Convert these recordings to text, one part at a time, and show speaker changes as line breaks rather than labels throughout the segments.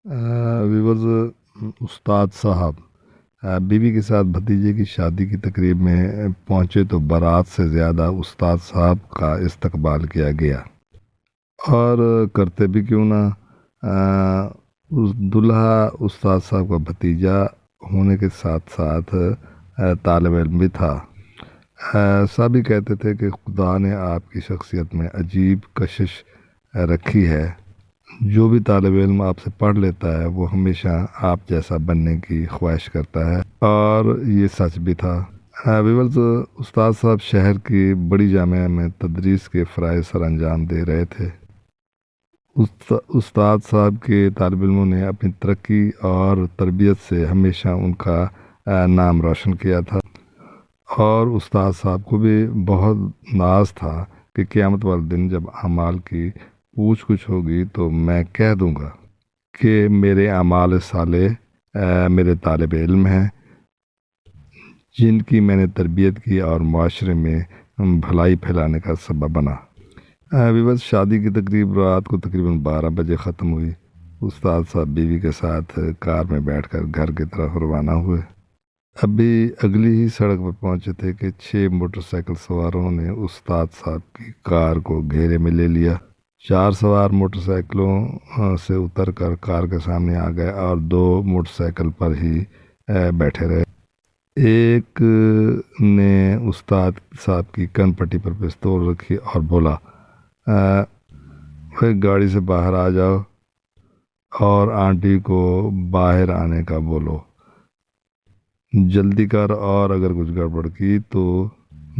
Viewers, استاد صاحب بیوی کے ساتھ بھتیجے کی شادی کی تقریب میں پہنچے تو بارات سے زیادہ استاد صاحب کا استقبال کیا گیا، اور کرتے بھی کیوں نہ۔ اس دلہا استاد صاحب کا بھتیجا ہونے کے ساتھ ساتھ طالب علم بھی تھا۔ سبھی کہتے تھے کہ خدا نے آپ کی شخصیت میں عجیب کشش رکھی ہے، جو بھی طالب علم آپ سے پڑھ لیتا ہے وہ ہمیشہ آپ جیسا بننے کی خواہش کرتا ہے، اور یہ سچ بھی تھا۔ ویورز، استاد صاحب شہر کی بڑی جامعہ میں تدریس کے فرائض سر انجام دے رہے تھے۔ استاد صاحب کے طالب علموں نے اپنی ترقی اور تربیت سے ہمیشہ ان کا نام روشن کیا تھا، اور استاد صاحب کو بھی بہت ناز تھا کہ قیامت والے دن جب اعمال کی پوچھ گچھ ہوگی تو میں کہہ دوں گا کہ میرے اعمال صالح میرے طالب علم ہیں، جن کی میں نے تربیت کی اور معاشرے میں بھلائی پھیلانے کا سبب بنا۔ ویورز، شادی کی تقریب رات کو تقریباً 12 بجے ختم ہوئی۔ استاد صاحب بیوی کے ساتھ کار میں بیٹھ کر گھر کی طرف روانہ ہوئے۔ ابھی اگلی ہی سڑک پر پہنچے تھے کہ 6 موٹر سائیکل سواروں نے استاد صاحب کی کار کو گھیرے میں لے لیا۔ 4 سوار موٹر سائیکلوں سے اتر کر کار کے سامنے آ گئے اور 2 موٹر سائیکل پر ہی بیٹھے رہے۔ ایک نے استاد صاحب کی کن پٹی پر پستول رکھی اور بولا، گاڑی سے باہر آ جاؤ اور آنٹی کو باہر آنے کا بولو، جلدی کر، اور اگر کچھ گڑبڑ کی تو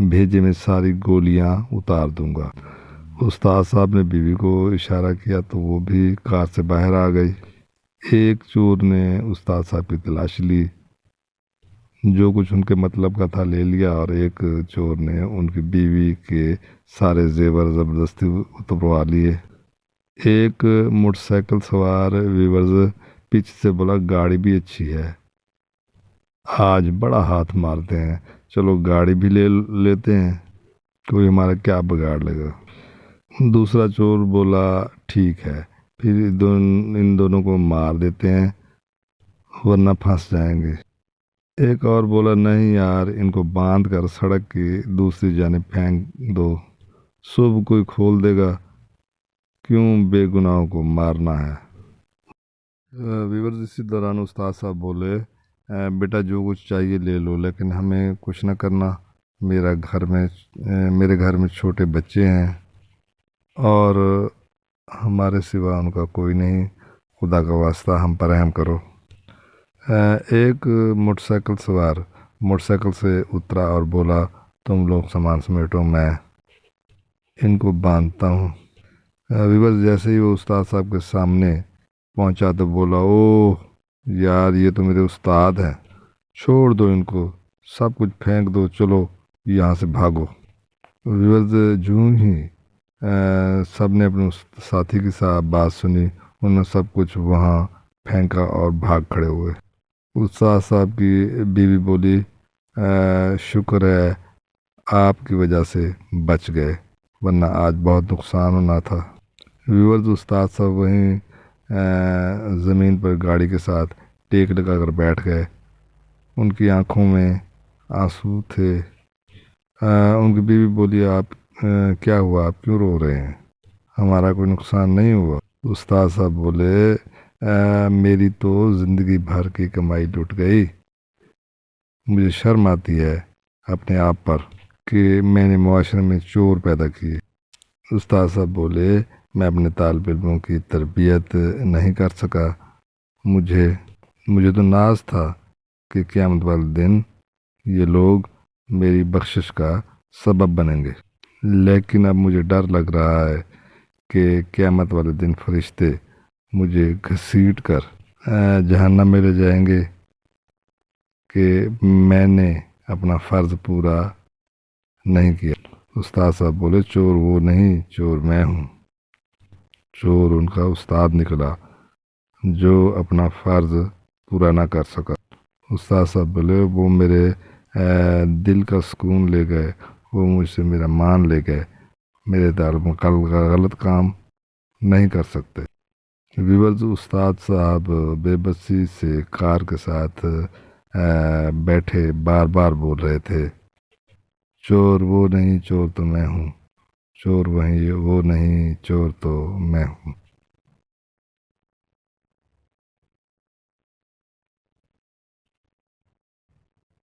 بھیجے میں ساری گولیاں اتار دوں گا۔ استاد صاحب نے بیوی کو اشارہ کیا تو وہ بھی کار سے باہر آ گئی۔ ایک چور نے استاد صاحب کی تلاش لی، جو کچھ ان کے مطلب کا تھا لے لیا، اور ایک چور نے ان کی بیوی کے سارے زیور زبردستی اتروا لیے۔ ایک موٹر سائیکل سوار ویورز پیچھے سے بولا، گاڑی بھی اچھی ہے، آج بڑا ہاتھ مارتے ہیں، چلو گاڑی بھی لے لیتے ہیں، کوئی ہمارا کیا بگاڑ لے گا۔ دوسرا چور بولا، ٹھیک ہے، پھر ان دونوں کو مار دیتے ہیں ورنہ پھنس جائیں گے۔ ایک اور بولا، نہیں یار، ان کو باندھ کر سڑک کی دوسری جانب پھینک دو، صبح کوئی کھول دے گا، کیوں بے گناہوں کو مارنا ہے۔ ویورز، اسی دوران استاد صاحب بولے، بیٹا جو کچھ چاہیے لے لو، لیکن ہمیں کچھ نہ کرنا، میرے گھر میں چھوٹے بچے ہیں اور ہمارے سوا ان کا کوئی نہیں، خدا کا واسطہ ہم پر رحم کرو۔ ایک موٹر سائیکل سوار موٹر سائیکل سے اترا اور بولا، تم لوگ سامان سمیٹو، میں ان کو باندھتا ہوں۔ ویورز، جیسے ہی وہ استاد صاحب کے سامنے پہنچا تو بولا، اوہ یار، یہ تو میرے استاد ہیں، چھوڑ دو ان کو، سب کچھ پھینک دو، چلو یہاں سے بھاگو۔ ویورز، جوں ہی سب نے اپنے ساتھی کی بات سنی، انہوں نے سب کچھ وہاں پھینکا اور بھاگ کھڑے ہوئے۔ استاد صاحب کی بیوی بولی، شکر ہے آپ کی وجہ سے بچ گئے، ورنہ آج بہت نقصان ہونا تھا۔ ویورز، استاد صاحب وہیں زمین پر گاڑی کے ساتھ ٹیک لگا کر بیٹھ گئے۔ ان کی آنکھوں میں آنسو تھے۔ ان کی بیوی بولی، آپ کیا ہوا، آپ کیوں رو رہے ہیں، ہمارا کوئی نقصان نہیں ہوا۔ استاد صاحب بولے، میری تو زندگی بھر کی کمائی لٹ گئی، مجھے شرم آتی ہے اپنے آپ پر کہ میں نے معاشرے میں چور پیدا کیے۔ استاد صاحب بولے، میں اپنے طالب علموں کی تربیت نہیں کر سکا، مجھے تو ناز تھا کہ قیامت والے دن یہ لوگ میری بخشش کا سبب بنیں گے، لیکن اب مجھے ڈر لگ رہا ہے کہ قیامت والے دن فرشتے مجھے گھسیٹ کر جہنم میں لے جائیں گے کہ میں نے اپنا فرض پورا نہیں کیا۔ استاد صاحب بولے، چور وہ نہیں، چور میں ہوں۔ چور ان کا استاد نکلا جو اپنا فرض پورا نہ کر سکا۔ استاد صاحب بولے، وہ میرے دل کا سکون لے گئے، وہ مجھ سے میرا مان لے گئے، میرے طالب کا غلط کام نہیں کر سکتے۔ ویورز، استاد صاحب بے بسی سے کار کے ساتھ بیٹھے بار بار بول رہے تھے، چور وہ نہیں چور تو میں ہوں، چور وہیں وہ نہیں چور تو میں ہوں۔